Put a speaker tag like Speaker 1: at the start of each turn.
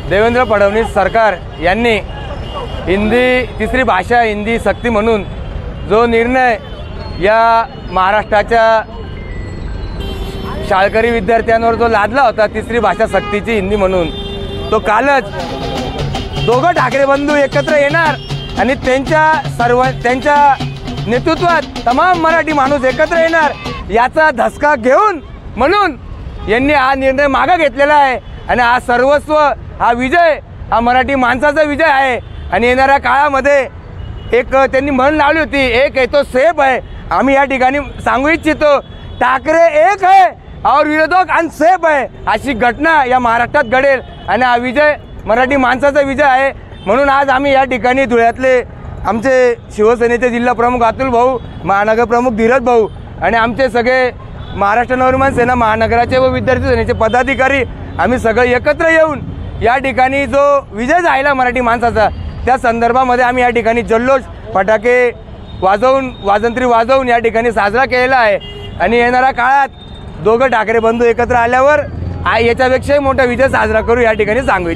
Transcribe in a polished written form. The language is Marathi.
Speaker 1: देवेंद्र फडणवीस सरकार यांनी तिसरी भाषा हिंदी सक्ती म्हणून जो निर्णय या महाराष्ट्राच्या शाळकरी विद्यार्थ्यांवर जो लादला होता, तिसरी भाषा सक्तीची हिंदी म्हणून, तो कालच दोघं ठाकरे बंधू एकत्र येणार आणि त्यांच्या नेतृत्वात तमाम मराठी माणूस एकत्र येणार याचा धसका घेऊन म्हणून यांनी हा निर्णय मागे घेतलेला आहे। आणि हा सर्वस्व, हा विजय हा मराठी माणसाचा विजय आहे। आणि येणाऱ्या काळामध्ये एक त्यांनी म्हण लावली होती, एक आहे तो सेफ आहे। आम्ही या ठिकाणी सांगू इच्छितो, ठाकरे एक आहे और विरोधक अनसेफ आहे, अशी घटना या महाराष्ट्रात घडेल आणि हा विजय मराठी माणसाचा विजय आहे। म्हणून आज आम्ही या ठिकाणी धुळ्यातले आमचे शिवसेनेचे जिल्हा प्रमुख अतुल भाऊ, महानगर प्रमुख धीरज भाऊ आणि आमचे सगळे महाराष्ट्र नवनिर्माण सेना महानगराचे व विद्यार्थी सेनेचे पदाधिकारी आम्ही सगळे एकत्र येऊन या ठिकाणी जो विजय झाला मराठी माणसाचा, त्या संदर्भामध्ये आम्ही या ठिकाणी जल्लोष, फटाके वाजवून, वाजंत्री वाजवून या ठिकाणी साजरा केलेला आहे। आणि येणाऱ्या काळात दोघं ठाकरे बंधू एकत्र आल्यावर याच्यापेक्षाही मोठा विजय साजरा करू या ठिकाणी सांगू।